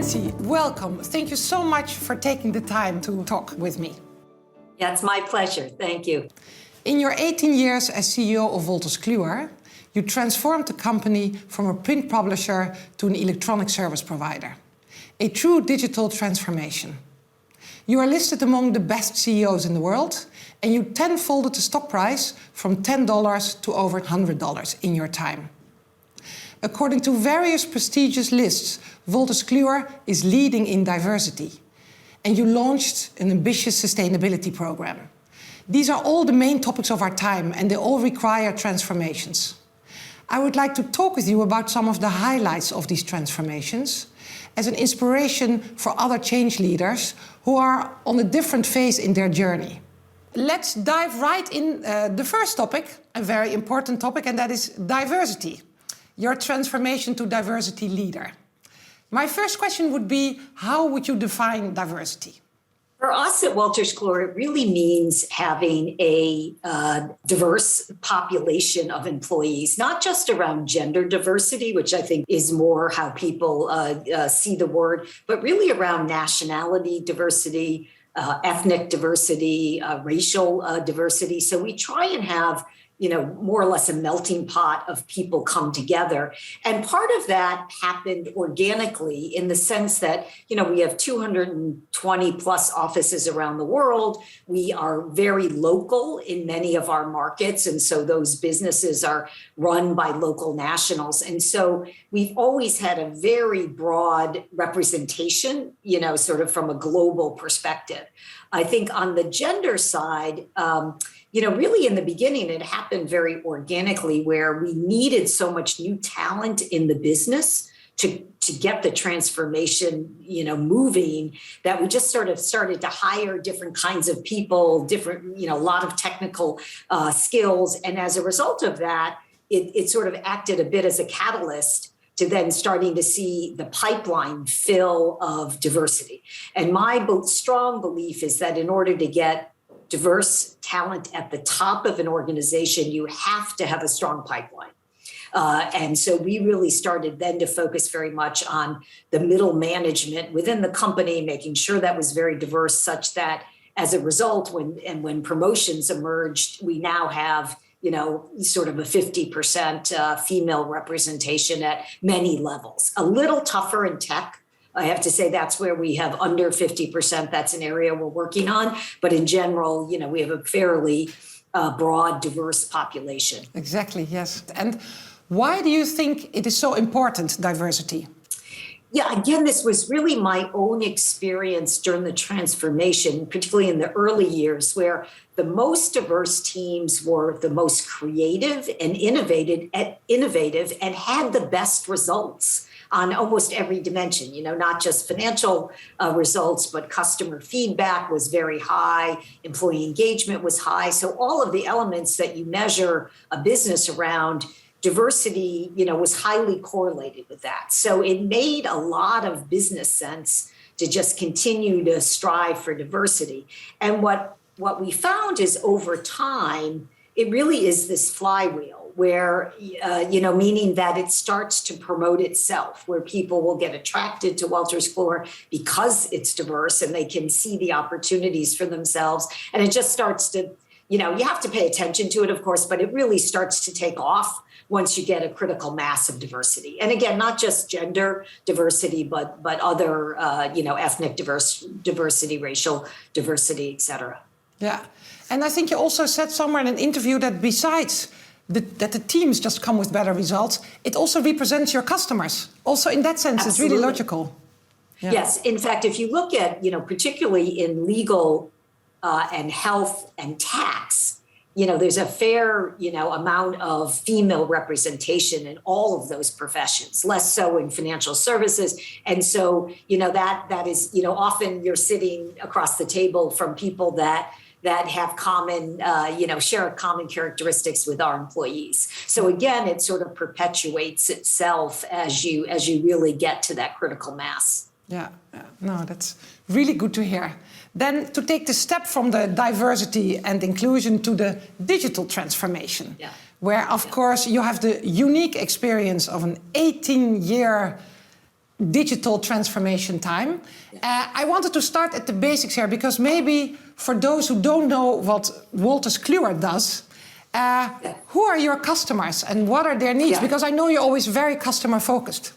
Nancy, welcome. Thank you so much for taking the time to talk with me. Yeah, it's my pleasure. Thank you. In your 18 years as CEO of Wolters Kluwer, you transformed the company from a print publisher to an electronic service provider. A true digital transformation. You are listed among the best CEOs in the world, and you tenfolded the stock price from $10 to over $100 in your time. According to various prestigious lists, Wolters Kluwer is leading in diversity. And you launched an ambitious sustainability program. These are all the main topics of our time, and they all require transformations. I would like to talk with you about some of the highlights of these transformations as an inspiration for other change leaders who are on a different phase in their journey. Let's dive right in the first topic, a very important topic, and that is diversity. Your transformation to diversity leader. My first question would be, how would you define diversity? For us at Wolters Kluwer, it really means having a diverse population of employees, not just around gender diversity, which I think is more how people see the word, but really around nationality diversity, ethnic diversity, racial diversity. So we try and have more or less a melting pot of people come together. And part of that happened organically in the sense that, we have 220 plus offices around the world. We are very local in many of our markets. And so those businesses are run by local nationals. And so we've always had a very broad representation, sort of from a global perspective. I think on the gender side, really in the beginning, it happened very organically where we needed so much new talent in the business to get the transformation, moving, that we just sort of started to hire different kinds of people, different, a lot of technical skills. And as a result of that, it sort of acted a bit as a catalyst to then starting to see the pipeline fill of diversity. And my strong belief is that in order to get diverse talent at the top of an organization, you have to have a strong pipeline. And so we really started then to focus very much on the middle management within the company, making sure that was very diverse, such that as a result, when promotions emerged, we now have sort of a 50% female representation at many levels. A little tougher in tech. I have to say that's where we have under 50%. That's an area we're working on. But in general, we have a fairly broad, diverse population. Exactly, yes. And why do you think it is so important, diversity? Yeah, again, this was really my own experience during the transformation, particularly in the early years, where the most diverse teams were the most creative and innovative and had the best results on almost every dimension, not just financial results, but customer feedback was very high, employee engagement was high. So all of the elements that you measure a business around, diversity, was highly correlated with that. So it made a lot of business sense to just continue to strive for diversity. And what we found is over time, it really is this flywheel where, meaning that it starts to promote itself, where people will get attracted to Wolters Kluwer because it's diverse and they can see the opportunities for themselves. And it just starts to, you have to pay attention to it, of course, but it really starts to take off once you get a critical mass of diversity. And again, not just gender diversity, but other, ethnic diversity, racial diversity, et cetera. Yeah. And I think you also said somewhere in an interview that besides that the teams just come with better results, it also represents your customers. Also in that sense, Absolutely. It's really logical. Yeah. Yes. In fact, if you look at, particularly in legal and health and tax, there's a fair, amount of female representation in all of those professions, less so in financial services. And so, that is, often you're sitting across the table from people that have common, share common characteristics with our employees. So again, it sort of perpetuates itself as you really get to that critical mass. Yeah, no, that's really good to hear. Then to take the step from the diversity and inclusion to the digital transformation, where, of course, you have the unique experience of an 18-year digital transformation time. I wanted to start at the basics here because maybe for those who don't know what Wolters Kluwer does, who are your customers and what are their needs? Because I know you're always very customer focused.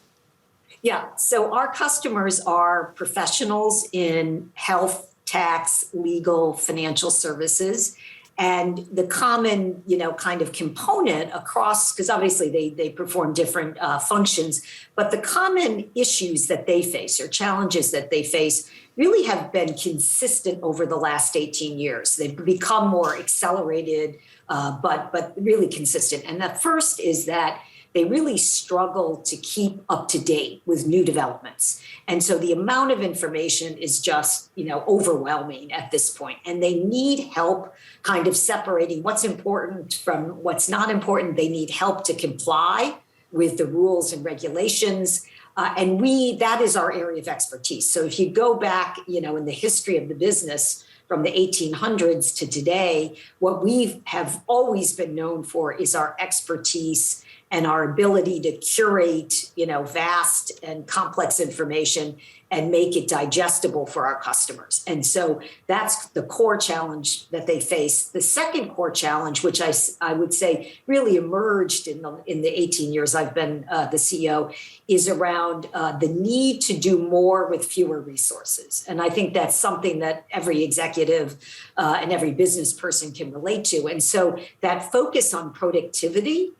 Yeah, so our customers are professionals in health, tax, legal, financial services. And the common, kind of component across, because obviously they perform different functions, but the common issues that they face or challenges that they face really have been consistent over the last 18 years. They've become more accelerated, but really consistent. And the first is that they really struggle to keep up to date with new developments. And so the amount of information is just, overwhelming at this point. And they need help kind of separating what's important from what's not important. They need help to comply with the rules and regulations. And that is our area of expertise. So if you go back, in the history of the business from the 1800s to today, what we have always been known for is our expertise and our ability to curate, vast and complex information and make it digestible for our customers. And so that's the core challenge that they face. The second core challenge, which I would say really emerged in the 18 years I've been the CEO, is around the need to do more with fewer resources. And I think that's something that every executive and every business person can relate to. And so that focus on productivity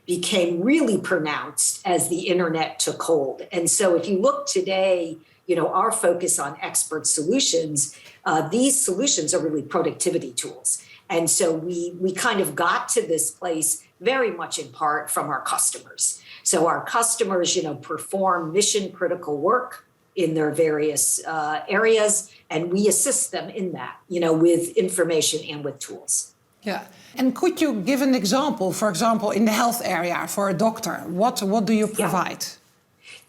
became really pronounced as the internet took hold. And so if you look today, our focus on expert solutions, these solutions are really productivity tools. And so we kind of got to this place very much in part from our customers. So our customers, perform mission critical work in their various areas, and we assist them in that, with information and with tools. Yeah. And could you give an example, for example, in the health area for a doctor? What do you provide? Yeah.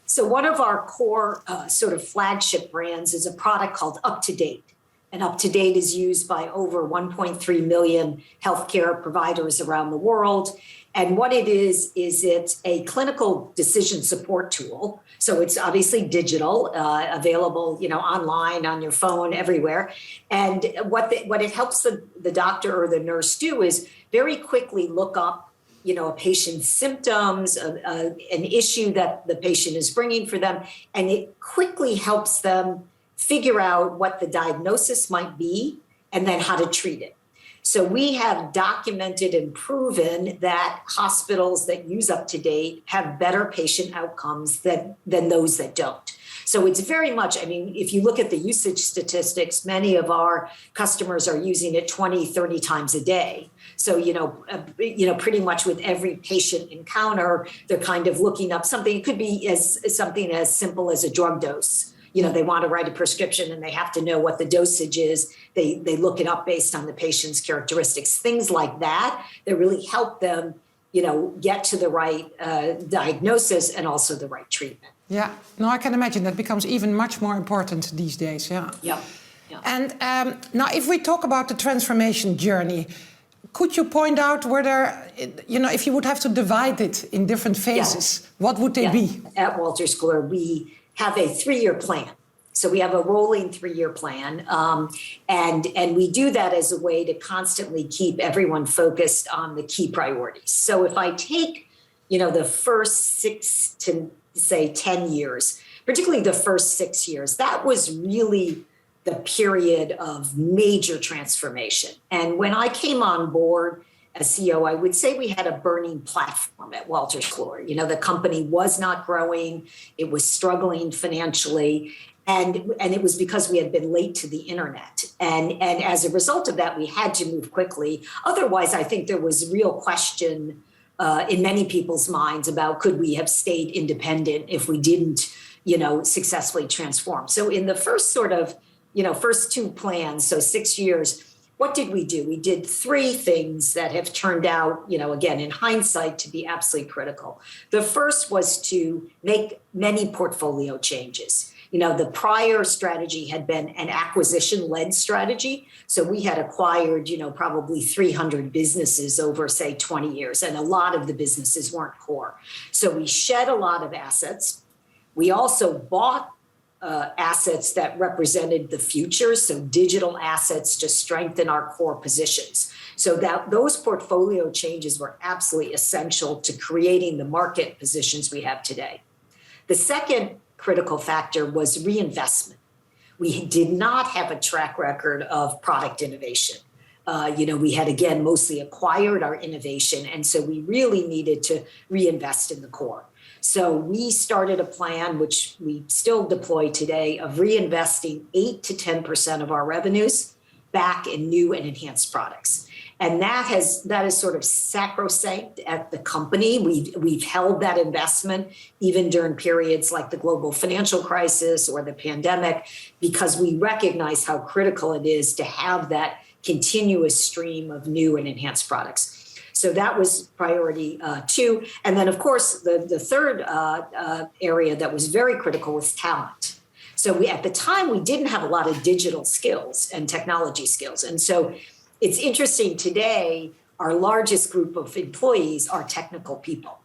So one of our core sort of flagship brands is a product called UpToDate. And UpToDate is used by over 1.3 million healthcare providers around the world. And what it is it's a clinical decision support tool. So it's obviously digital, available, online, on your phone, everywhere. And what it helps the doctor or the nurse do is very quickly look up, a patient's symptoms, an issue that the patient is bringing for them, and it quickly helps them figure out what the diagnosis might be and then how to treat it. So we have documented and proven that hospitals that use UpToDate have better patient outcomes than those that don't. So it's very much, if you look at the usage statistics, many of our customers are using it 20, 30 times a day. So, pretty much with every patient encounter, they're kind of looking up something. It could be something as simple as a drug dose. They want to write a prescription and they have to know what the dosage is. They look it up based on the patient's characteristics, things like that really help them, get to the right diagnosis and also the right treatment. Yeah, no, I can imagine that becomes even much more important these days. Yeah. Yeah. And now, if we talk about the transformation journey, could you point out whether, if you would have to divide it in different phases, what would they be? At Wolters Kluwer, we have a 3-year plan. So we have a rolling 3-year plan. And we do that as a way to constantly keep everyone focused on the key priorities. So if I take, the first 6 to say 10 years, particularly the first 6 years, that was really the period of major transformation. And when I came on board as CEO, I would say we had a burning platform at Wolters Kluwer. The company was not growing. It was struggling financially. And it was because we had been late to the internet. And as a result of that, we had to move quickly. Otherwise, I think there was real question in many people's minds about could we have stayed independent if we didn't, successfully transform. So in the first first 2 plans, so 6 years, what did we do? We did 3 things that have turned out, again, in hindsight, to be absolutely critical. The first was to make many portfolio changes. The prior strategy had been an acquisition-led strategy. So we had acquired, probably 300 businesses over, say, 20 years, and a lot of the businesses weren't core. So we shed a lot of assets. We also bought assets that represented the future, so digital assets to strengthen our core positions. So that those portfolio changes were absolutely essential to creating the market positions we have today. The second critical factor was reinvestment. We did not have a track record of product innovation. We had, again, mostly acquired our innovation, and so we really needed to reinvest in the core. So we started a plan, which we still deploy today, of reinvesting 8 to 10% of our revenues back in new and enhanced products. And that is sort of sacrosanct at the company. We've held that investment even during periods like the global financial crisis or the pandemic, because we recognize how critical it is to have that continuous stream of new and enhanced products. So that was priority 2. And then, of course, the third area that was very critical was talent. So at the time, we didn't have a lot of digital skills and technology skills. And so it's interesting today, our largest group of employees are technical people.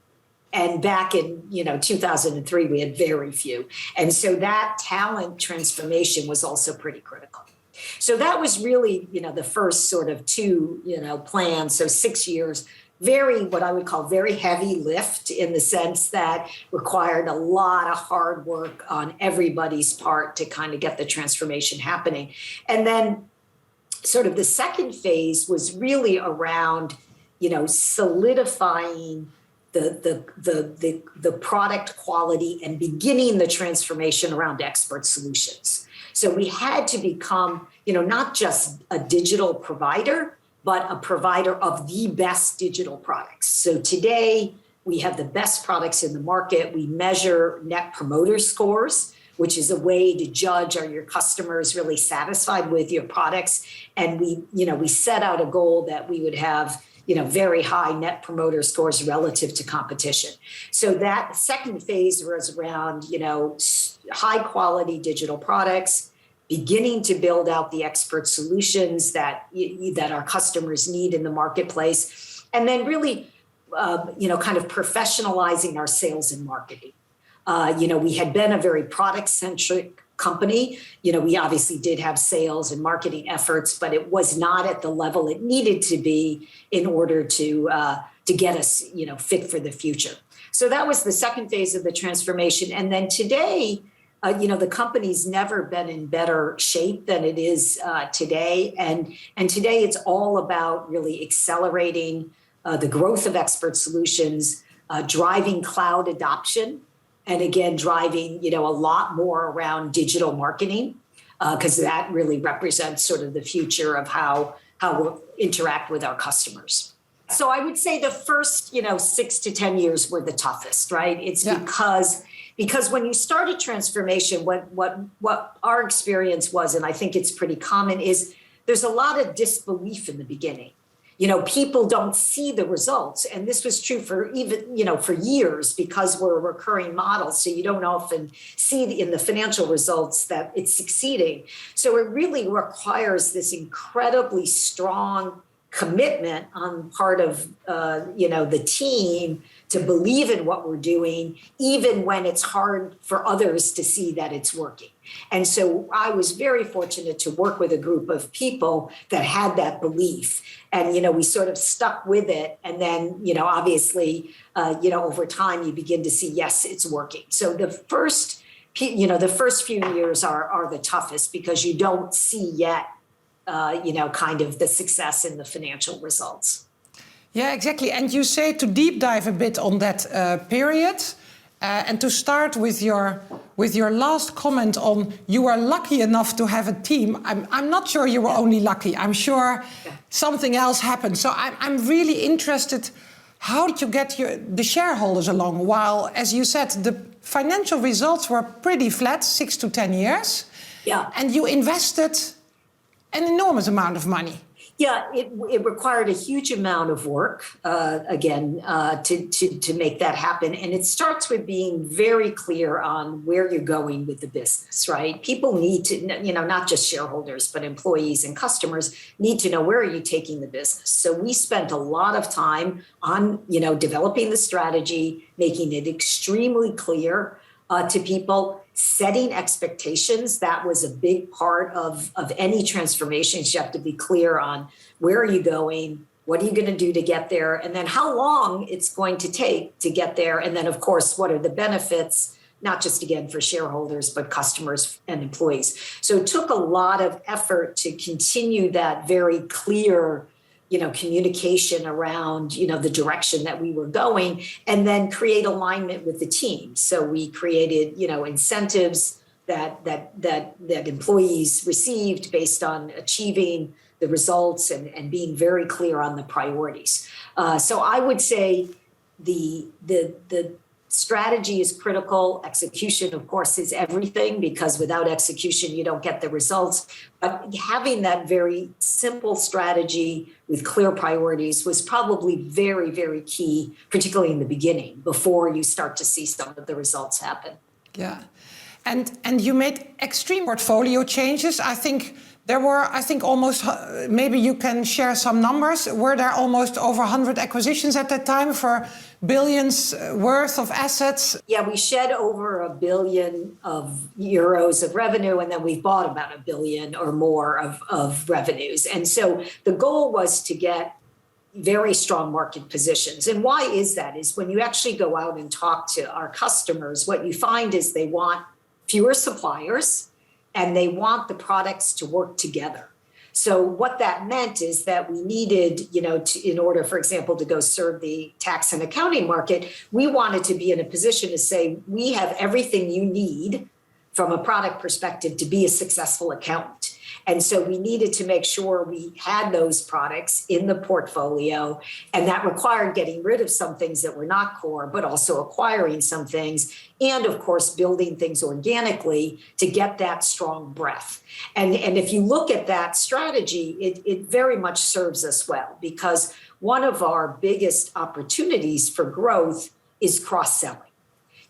And back in 2003, we had very few. And so that talent transformation was also pretty critical. So that was really, the first sort of 2, plans. So 6 years, what I would call very heavy lift, in the sense that required a lot of hard work on everybody's part to kind of get the transformation happening. And then sort of the second phase was really around, solidifying the product quality and beginning the transformation around expert solutions. So we had to become, not just a digital provider, but a provider of the best digital products. So today we have the best products in the market. We measure net promoter scores, which is a way to judge, are your customers really satisfied with your products? And we set out a goal that we would have, very high net promoter scores relative to competition. So that second phase was around, high quality digital products, beginning to build out the expert solutions that our customers need in the marketplace, and then really, kind of professionalizing our sales and marketing. We had been a very product-centric company. We obviously did have sales and marketing efforts, but it was not at the level it needed to be in order to get us, fit for the future. So that was the second phase of the transformation. And then today, the company's never been in better shape than it is today. And today it's all about really accelerating the growth of expert solutions, driving cloud adoption, and again, driving, a lot more around digital marketing, because that really represents sort of the future of how we'll interact with our customars. So I would say the first, 6 to 10 years were the toughest, right? It's because when you start a transformation, what our experience was, and I think it's pretty common, is there's a lot of disbelief in the beginning. People don't see the results. And this was true for even, for years, because we're a recurring model. So you don't often see in the financial results that it's succeeding. So it really requires this incredibly strong commitment on part of, the team to believe in what we're doing, even when it's hard for others to see that it's working. And so I was very fortunate to work with a group of people that had that belief. And, we sort of stuck with it. And then, obviously, over time, you begin to see, yes, it's working. So the first few years are the toughest, because you don't see yet, kind of the success in the financial results. Yeah, exactly. And you say to deep dive a bit on that period, and to start with your last comment on you were lucky enough to have a team. I'm not sure you were only lucky. I'm sure something else happened. So I'm really interested. How did you get the shareholders along? While, as you said, the financial results were pretty flat, 6 to 10 years. Yeah. And you invested an enormous amount of money. Yeah, it required a huge amount of work, to make that happen. And it starts with being very clear on where you're going with the business, right? People need to, not just shareholders, but employees and customers need to know, where are you taking the business? So we spent a lot of time on, developing the strategy, making it extremely clear, to people, setting expectations. That was a big part of any transformation. You have to be clear on where are you going, what are you going to do to get there, and then how long it's going to take to get there. And then, of course, what are the benefits, not just, again, for shareholders, but customers and employees. So it took a lot of effort to continue that very clear communication around, the direction that we were going, and then create alignment with the team. So we created, incentives that employees received based on achieving the results and being very clear on the priorities. So I would say the strategy is critical. Execution, of course, is everything, because without execution, you don't get the results. But having that very simple strategy with clear priorities was probably very, very key, particularly in the beginning, before you start to see some of the results happen. Yeah. And you made extreme portfolio changes. I think there were, almost, maybe you can share some numbers. Were there almost over 100 acquisitions at that time for billions worth of assets? Yeah, we shed over €1 billion of revenue, and then we bought about $1 billion or more of revenues. And so the goal was to get very strong market positions. And why is that? Is when you actually go out and talk to our customers, what you find is they want fewer suppliers, and they want the products to work together. So what that meant is that we needed, in order, for example, to go serve the tax and accounting market, we wanted to be in a position to say, we have everything you need from a product perspective to be a successful accountant. And so we needed to make sure we had those products in the portfolio, and that required getting rid of some things that were not core, but also acquiring some things, and of course, building things organically to get that strong breadth. And if you look at that strategy, it very much serves us well, because one of our biggest opportunities for growth is cross-selling.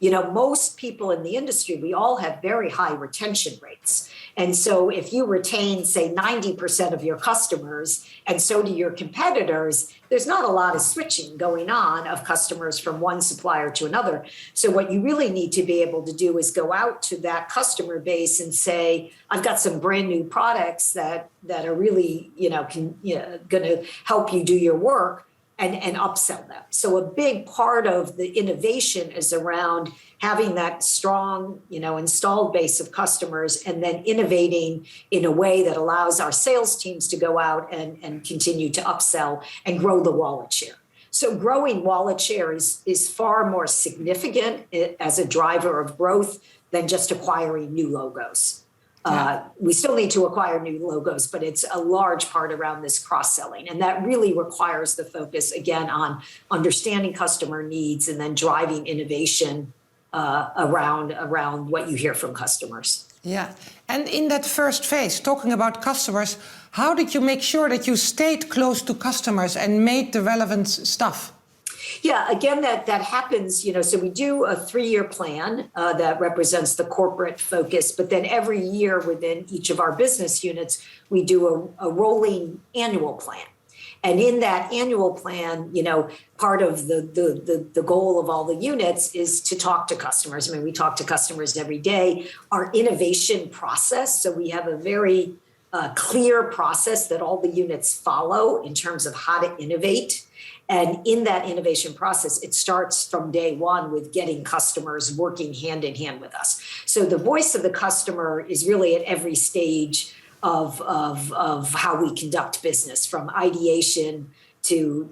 Most people in the industry, we all have very high retention rates. And so if you retain, say, 90% of your customers, and so do your competitors, there's not a lot of switching going on of customers from one supplier to another. So what you really need to be able to do is go out to that customer base and say, I've got some brand new products that are really, going to help you do your work. And upsell them. So a big part of the innovation is around having that strong, installed base of customers, and then innovating in a way that allows our sales teams to go out and continue to upsell and grow the wallet share. So growing wallet share is far more significant as a driver of growth than just acquiring new logos. We still need to acquire new logos, but it's a large part around this cross-selling. And that really requires the focus, again, on understanding customer needs and then driving innovation around what you hear from customers. Yeah. And in that first phase, talking about customers, how did you make sure that you stayed close to customers and made the relevant stuff? Yeah, again, that happens, so we do a 3-year plan that represents the corporate focus, but then every year within each of our business units, we do a rolling annual plan. And in that annual plan, part of the goal of all the units is to talk to customers. I mean, we talk to customers every day. Our innovation process, so we have a very clear process that all the units follow in terms of how to innovate. And in that innovation process, it starts from day one with getting customers working hand in hand with us. So the voice of the customer is really at every stage of how we conduct business, from ideation to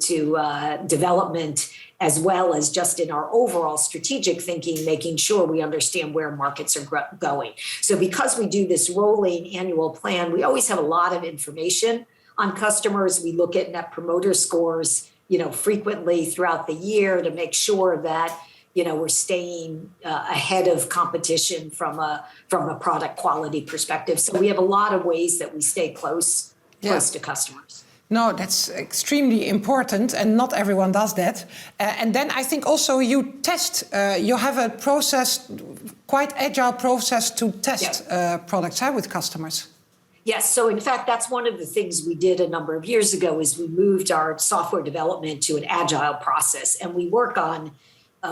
development, as well as just in our overall strategic thinking, making sure we understand where markets are going. So because we do this rolling annual plan, we always have a lot of information on customers. We look at net promoter scores frequently throughout the year to make sure that, we're staying ahead of competition from a product quality perspective. So we have a lot of ways that we stay close to customers. No, that's extremely important, and not everyone does that. And then I think also you test, you have a process, quite agile process to test products with customers. Yes. So in fact, that's one of the things we did a number of years ago is we moved our software development to an agile process. And we work on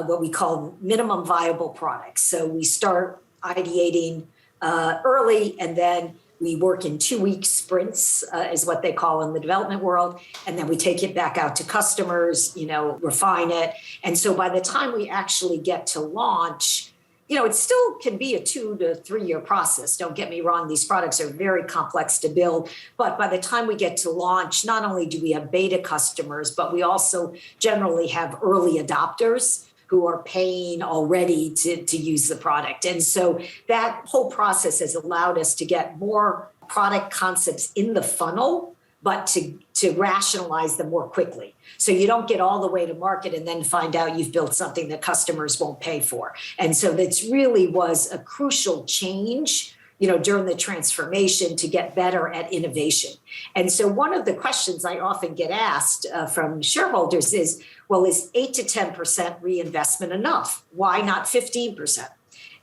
what we call minimum viable products. So we start ideating early, and then we work in 2-week sprints, is what they call in the development world. And then we take it back out to customers, refine it. And so by the time we actually get to launch, it still can be a 2 to 3 year process. Don't get me wrong. These products are very complex to build. But by the time we get to launch, not only do we have beta customers, but we also generally have early adopters who are paying already to use the product. And so that whole process has allowed us to get more product concepts in the funnel, but to rationalize them more quickly. So you don't get all the way to market and then find out you've built something that customers won't pay for. And so that really was a crucial change, during the transformation to get better at innovation. And so one of the questions I often get asked from shareholders is, well, is 8 to 10% reinvestment enough? Why not 15%?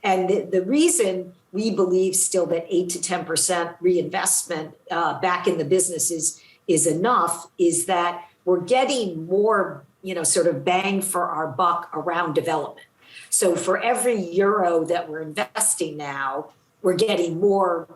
And the reason we believe still that 8 to 10% reinvestment back in the business is enough is that we're getting more, sort of bang for our buck around development. So for every euro that we're investing now, we're getting more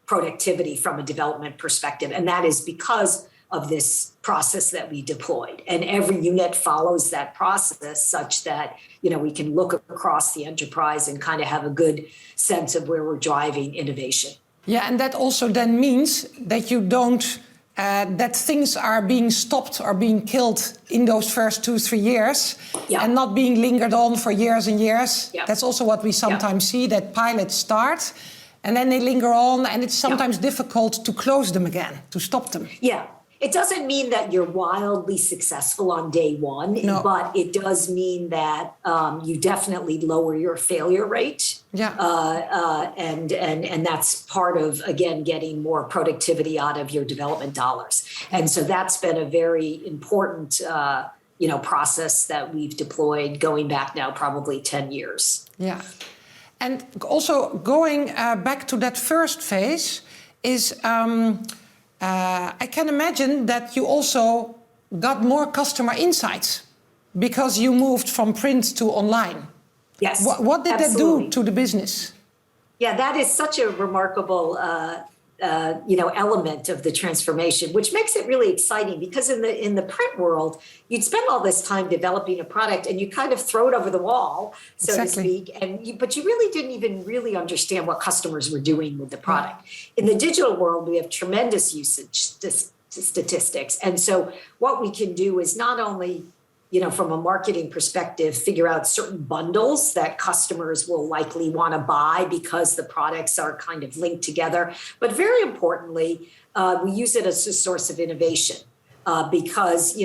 productivity from a development perspective. And that is because of this process that we deployed. And every unit follows that process such that, we can look across the enterprise and kind of have a good sense of where we're driving innovation. Yeah, and that also then means that you don't, that things are being stopped or being killed in those first 2-3 years, and not being lingered on for years and years. Yeah. That's also what we sometimes see, that pilots start and then they linger on, and it's sometimes difficult to close them again, to stop them. Yeah. It doesn't mean that you're wildly successful on day one, but it does mean that you definitely lower your failure rate. Yeah. And that's part of, again, getting more productivity out of your development dollars. And so that's been a very important, process that we've deployed going back now probably 10 years. Yeah. And also going back to that first phase is... I can imagine that you also got more customer insights because you moved from print to online. Yes. What did that do to the business? Yeah, that is such a remarkable element of the transformation, which makes it really exciting because in the print world, you'd spend all this time developing a product and you kind of throw it over the wall, so to speak, but you really didn't even really understand what customers were doing with the product. In the digital world, we have tremendous usage statistics. And so what we can do is not only from a marketing perspective, figure out certain bundles that customers will likely want to buy because the products are kind of linked together. But very importantly, we use it as a source of innovation because,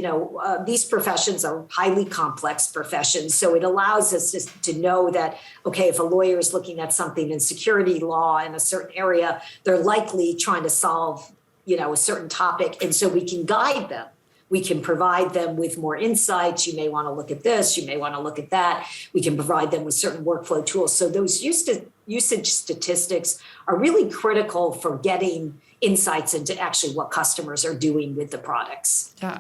these professions are highly complex professions. So it allows us to know that, okay, if a lawyer is looking at something in security law in a certain area, they're likely trying to solve, a certain topic. And so we can guide them. We can provide them with more insights. You may want to look at this. You may want to look at that. We can provide them with certain workflow tools. So those usage statistics are really critical for getting insights into actually what customers are doing with the products. Yeah,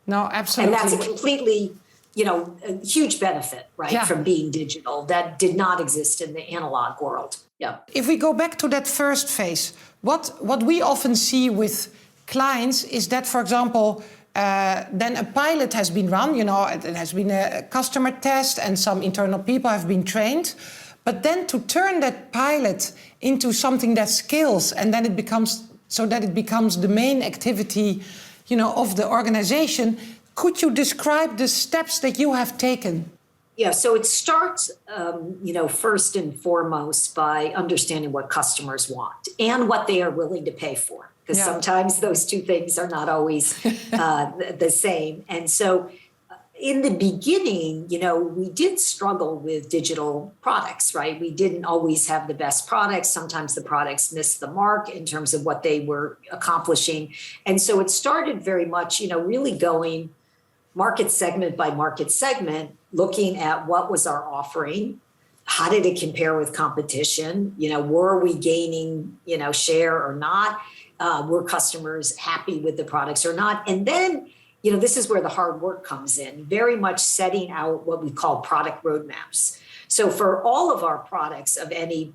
no, absolutely. And that's a completely, a huge benefit, right, from being digital that did not exist in the analog world. Yeah. If we go back to that first phase, what we often see with clients is that, for example, then a pilot has been run, it has been a customer test and some internal people have been trained. But then to turn that pilot into something that scales and then it becomes the main activity, of the organization, could you describe the steps that you have taken? Yeah, so it starts, first and foremost by understanding what customers want and what they are willing to pay for. Because sometimes those two things are not always the same. And so in the beginning, we did struggle with digital products, right? We didn't always have the best products. Sometimes the products missed the mark in terms of what they were accomplishing. And so it started very much, really going market segment by market segment, looking at what was our offering. How did it compare with competition? Were we gaining, share or not? Were customers happy with the products or not? And then this is where the hard work comes in, very much setting out what we call product roadmaps. So for all of our products of any,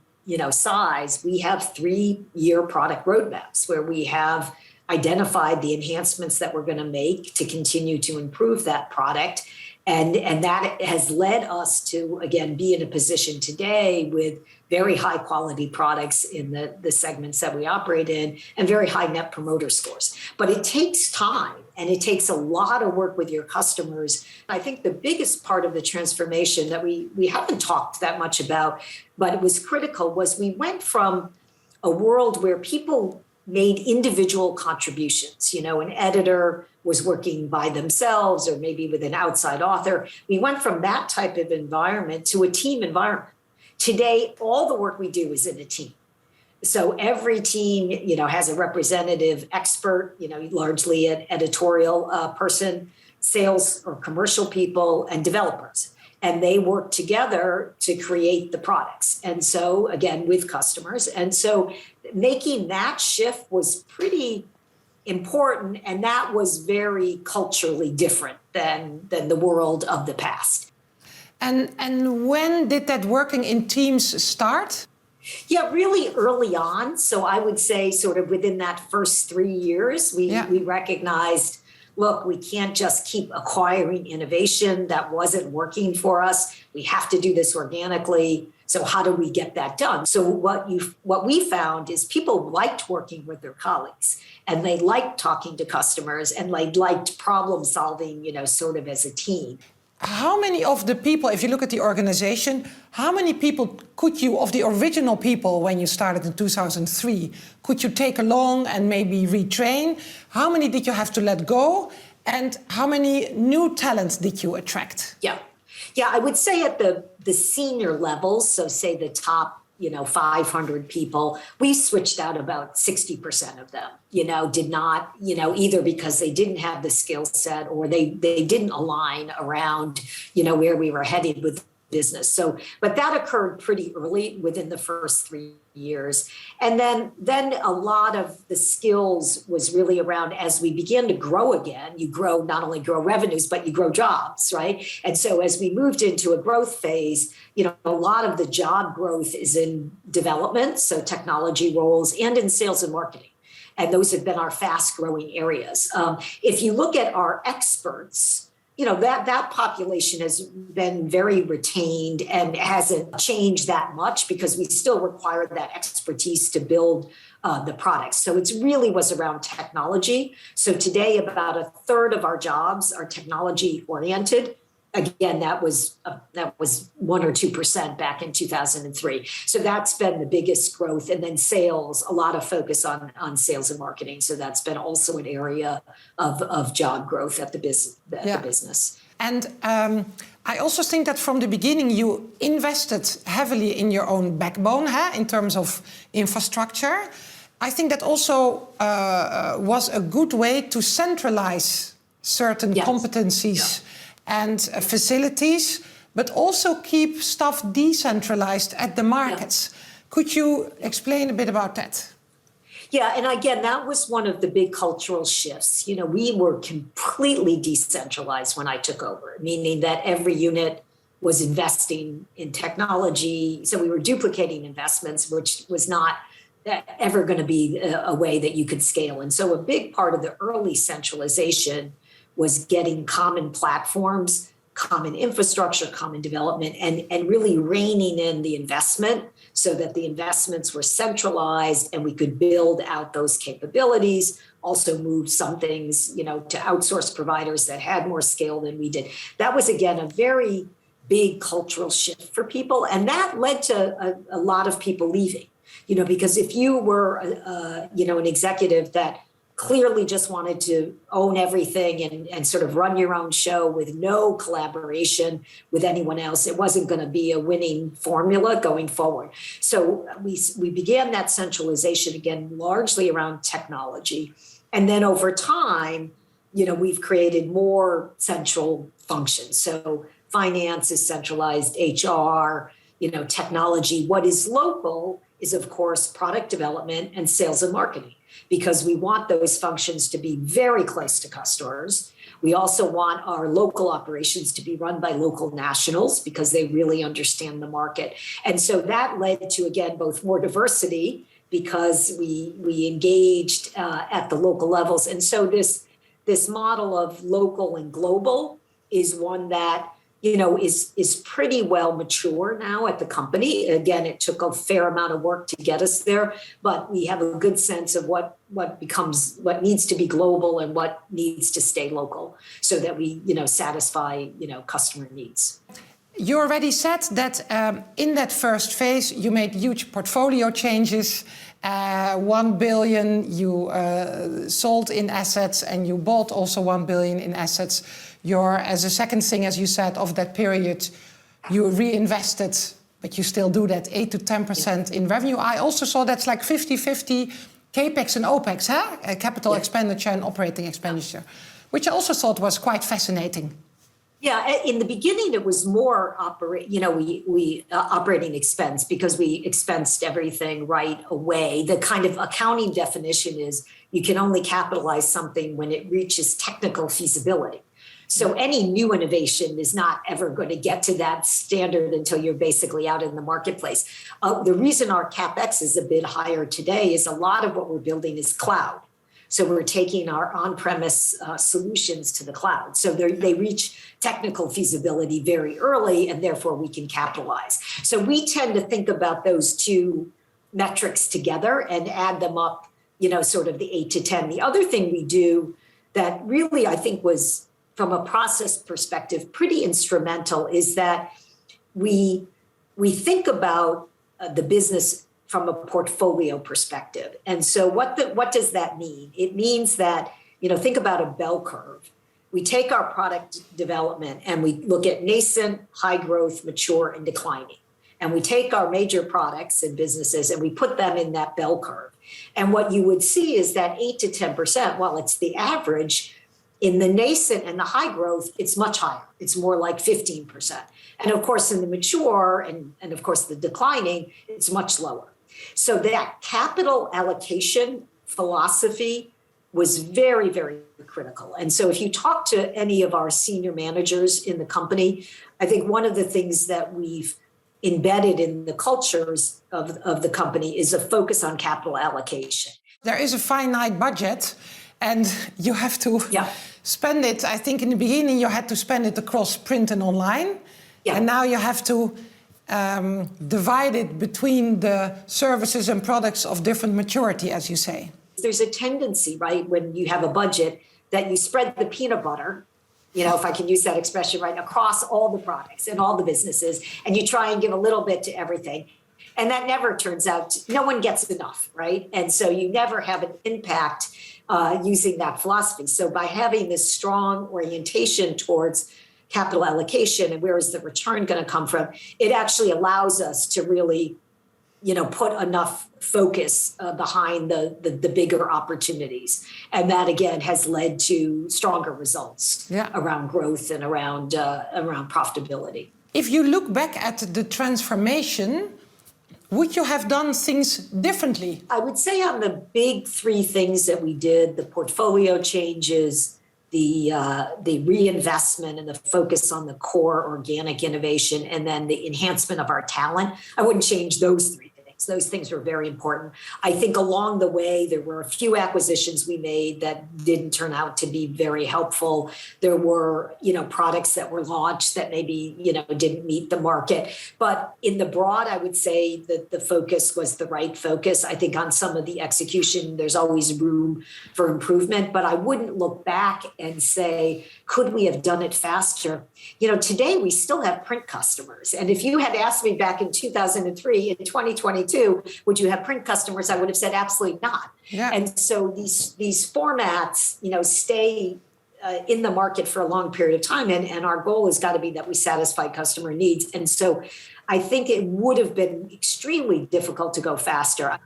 size, we have 3-year product roadmaps where we have identified the enhancements that we're going to make to continue to improve that product. And that has led us to, again, be in a position today with very high quality products in the segments that we operate in and very high net promoter scores. But it takes time and it takes a lot of work with your customers. I think the biggest part of the transformation that we haven't talked that much about, but it was critical, was we went from a world where people made individual contributions. An editor was working by themselves or maybe with an outside author. We went from that type of environment to a team environment. Today, all the work we do is in a team. So every team, has a representative expert, largely an editorial person, sales or commercial people, and developers. And they work together to create the products. And so, again, with customers. And so making that shift was pretty important. And that was very culturally different than the world of the past. And when did that working in teams start? Yeah, really early on. So I would say sort of within that first 3 years, we recognized, look, we can't just keep acquiring innovation that wasn't working for us. We have to do this organically. So how do we get that done? So what we found is people liked working with their colleagues and they liked talking to customers and they liked problem solving, sort of as a team. How many of the people, if you look at the organization, how many people could you, of the original people when you started in 2003, could you take along and maybe retrain? How many did you have to let go? And how many new talents did you attract? Yeah, I would say at the senior levels, so say the top 500 people, we switched out about 60% of them, did not, either because they didn't have the skill set or they didn't align around, where we were headed with business. So, but that occurred pretty early within the first 3 years. And then a lot of the skills was really around as we began to grow again, you not only grow revenues, but you grow jobs, right? And so as we moved into a growth phase, a lot of the job growth is in development, so technology roles, and in sales and marketing. And those have been our fast growing areas. If you look at our experts, that population has been very retained and hasn't changed that much because we still require that expertise to build the products. So it really was around technology. So today, about a third of our jobs are technology oriented. Again, that was 1 or 2% back in 2003. So that's been the biggest growth. And then sales, a lot of focus on sales and marketing. So that's been also an area of job growth at the business. And I also think that from the beginning you invested heavily in your own backbone, in terms of infrastructure. I think that also was a good way to centralize certain competencies and facilities, but also keep stuff decentralized at the markets. Could you explain a bit about that? Yeah, and again, that was one of the big cultural shifts. We were completely decentralized when I took over, meaning that every unit was investing in technology. So we were duplicating investments, which was not ever going to be a way that you could scale. And so a big part of the early centralization was getting common platforms, common infrastructure, common development, and really reining in the investment so that the investments were centralized and we could build out those capabilities, also move some things, to outsource providers that had more scale than we did. That was, again, a very big cultural shift for people. And that led to a lot of people leaving, because if you were, an executive that clearly just wanted to own everything and sort of run your own show with no collaboration with anyone else, it wasn't going to be a winning formula going forward. So we began that centralization, again, largely around technology. And then over time, we've created more central functions. So finance is centralized, HR, technology. What is local is, of course, product development and sales and marketing, because we want those functions to be very close to customers. We also want our local operations to be run by local nationals because they really understand the market. And so that led to, again, both more diversity because we engaged at the local levels. And so this model of local and global is one that, is pretty well mature now at the company. Again, it took a fair amount of work to get us there, but we have a good sense of what needs to be global and what needs to stay local so that we, satisfy, customer needs. You already said that in that first phase, you made huge portfolio changes. 1 billion you sold in assets, and you bought also 1 billion in assets. As a second thing, as you said, of that period, you reinvested, but you still do that 8 to 10% in revenue. I also saw that's like 50-50 capex and opex, capital expenditure and operating expenditure, which I also thought was quite fascinating. Yeah, in the beginning, it was more operating expense because we expensed everything right away. The kind of accounting definition is you can only capitalize something when it reaches technical feasibility. So any new innovation is not ever going to get to that standard until you're basically out in the marketplace. The reason our CapEx is a bit higher today is a lot of what we're building is cloud. So we're taking our on-premise solutions to the cloud. So they reach technical feasibility very early, and therefore we can capitalize. So we tend to think about those two metrics together and add them up, sort of the 8 to 10. The other thing we do that really I think was, from a process perspective, pretty instrumental is that we think about the business from a portfolio perspective. And so what does that mean? It means that, think about a bell curve. We take our product development and we look at nascent, high growth, mature, and declining. And we take our major products and businesses and we put them in that bell curve. And what you would see is that 8 to 10%, while it's the average, in the nascent and the high growth, it's much higher. It's more like 15%. And of course, in the mature and of course the declining, it's much lower. So that capital allocation philosophy was very, very critical. And so if you talk to any of our senior managers in the company, I think one of the things that we've embedded in the cultures of the company is a focus on capital allocation. There is a finite budget and you have to spend it. I think in the beginning you had to spend it across print and online. Yeah. And now you have to divide it between the services and products of different maturity, as you say. There's a tendency, right, when you have a budget that you spread the peanut butter, if I can use that expression, right, across all the products and all the businesses, and you try and give a little bit to everything. And that never turns out, no one gets enough, right? And so you never have an impact using that philosophy. So by having this strong orientation towards capital allocation and where is the return going to come from, it actually allows us to really, put enough focus behind the bigger opportunities. And that, again, has led to stronger results around growth and around profitability. If you look back at the transformation, would you have done things differently? I would say on the big three things that we did, the portfolio changes, the reinvestment and the focus on the core organic innovation, and then the enhancement of our talent, I wouldn't change those three things. Those things were very important. I think along the way, there were a few acquisitions we made that didn't turn out to be very helpful. There were, products that were launched that maybe, didn't meet the market. But in the broad, I would say that the focus was the right focus. I think on some of the execution, there's always room for improvement. But I wouldn't look back and say, could we have done it faster? Today we still have print customers. And if you had asked me back in 2003, in 2022, would you have print customers? I would have said absolutely not. Yeah. And so these formats, stay in the market for a long period of time. And our goal has got to be that we satisfy customer needs. And so I think it would have been extremely difficult to go faster.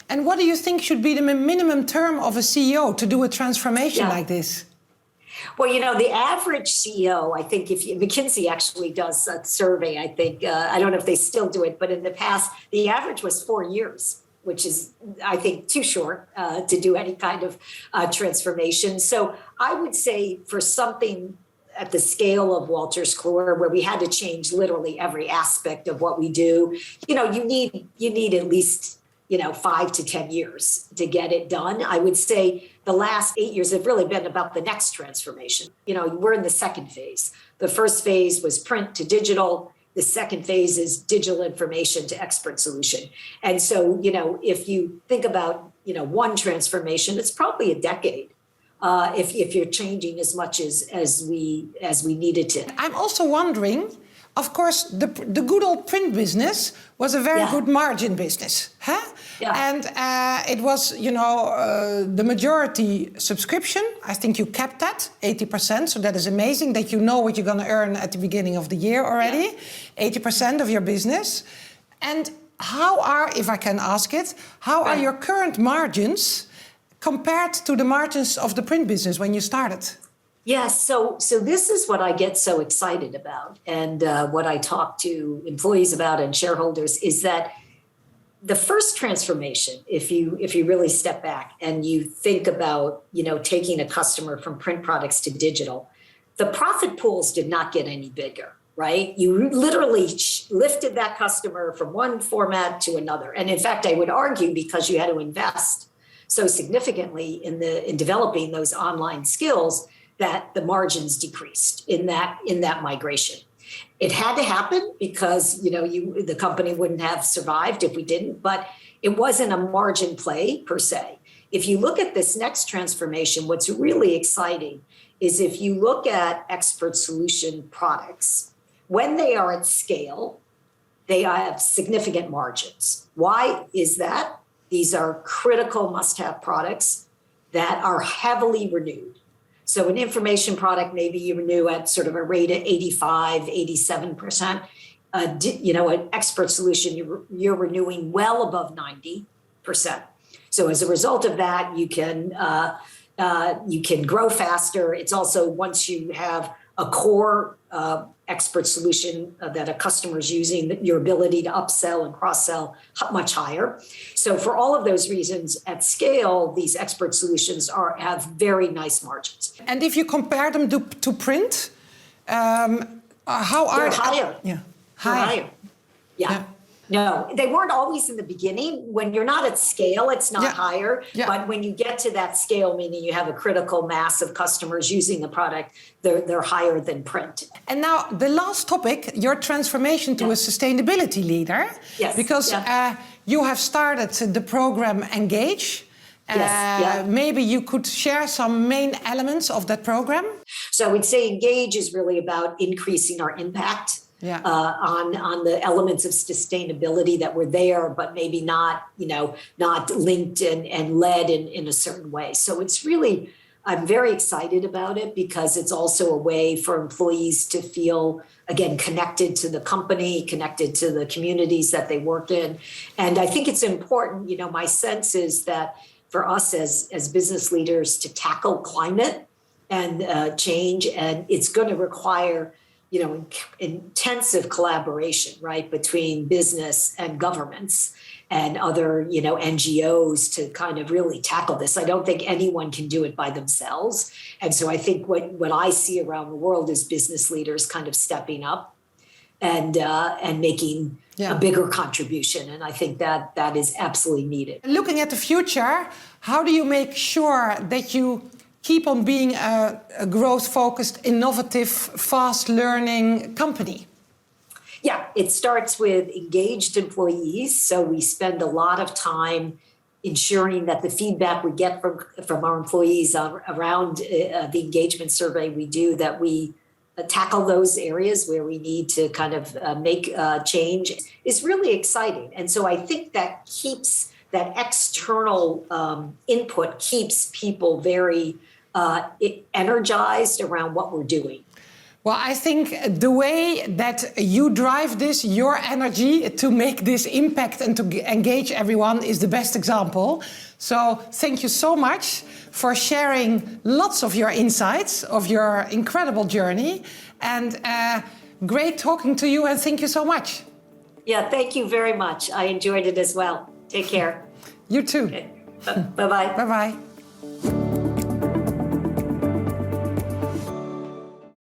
And what do you think should be the minimum term of a CEO to do a transformation like this? Well, the average CEO, I think McKinsey actually does a survey, I think, I don't know if they still do it, but in the past, the average was 4 years. which is, I think, too short to do any kind of transformation. So I would say for something at the scale of Wolters Kluwer, where we had to change literally every aspect of what we do, you need at least 5 to 10 years to get it done. I would say the last 8 years have really been about the next transformation. We're in the second phase. The first phase was print to digital. The second phase is digital information to expert solution. And so, if you think about, one transformation, it's probably a decade. If you're changing as much as we needed to. I'm also wondering, of course, the good old print business was a very good margin business, huh? Yeah. And it was, the majority subscription. I think you kept that 80%, so that is amazing that you know what you're going to earn at the beginning of the year already. 80% of your business. And how are, if I can ask it, how are your current margins compared to the margins of the print business when you started? Yes, so this is what I get so excited about, and what I talk to employees about and shareholders is that the first transformation, if you really step back and you think about taking a customer from print products to digital, the profit pools did not get any bigger, right? You literally lifted that customer from one format to another, and in fact, I would argue because you had to invest so significantly in developing those online skills that the margins decreased in that migration. It had to happen because the company wouldn't have survived if we didn't, but it wasn't a margin play per se. If you look at this next transformation, what's really exciting is if you look at expert solution products, when they are at scale, they have significant margins. Why is that? These are critical must-have products that are heavily renewed. So an information product, maybe you renew at sort of a rate of 85, 87%. An expert solution, you're renewing well above 90%. So as a result of that, you can grow faster. It's also, once you have a core expert solution that a customer is using, your ability to upsell and cross-sell much higher. So for all of those reasons, at scale, these expert solutions have very nice margins. And if you compare them to print, how are they're higher? Yeah, higher. Yeah. No, they weren't always in the beginning. When you're not at scale, it's not higher. Yeah. But when you get to that scale, meaning you have a critical mass of customers using the product, they're higher than print. And now the last topic, your transformation to a sustainability leader. Yes. Because you have started the program Engage. Maybe you could share some main elements of that program. So I would say Engage is really about increasing our impact. On the elements of sustainability that were there, but maybe not linked and led in a certain way. So it's really, I'm very excited about it because it's also a way for employees to feel, again, connected to the company, connected to the communities that they work in. And I think it's important, my sense is that for us as business leaders to tackle climate and change, and it's going to require intensive collaboration, right, between business and governments and other, NGOs to kind of really tackle this. I don't think anyone can do it by themselves. And so I think what I see around the world is business leaders kind of stepping up and making a bigger contribution. And I think that is absolutely needed. Looking at the future, how do you make sure that you keep on being a growth-focused, innovative, fast-learning company? Yeah, it starts with engaged employees. So we spend a lot of time ensuring that the feedback we get from our employees around the engagement survey we do, that we tackle those areas where we need to kind of make change, is really exciting. And so I think that external input keeps people very energized around what we're doing. Well, I think the way that you drive this, your energy to make this impact and to engage everyone is the best example. So thank you so much for sharing lots of your insights of your incredible journey. And great talking to you, and thank you so much. Yeah, thank you very much. I enjoyed it as well. Take care. You too. Okay. Bye-bye. Bye-bye.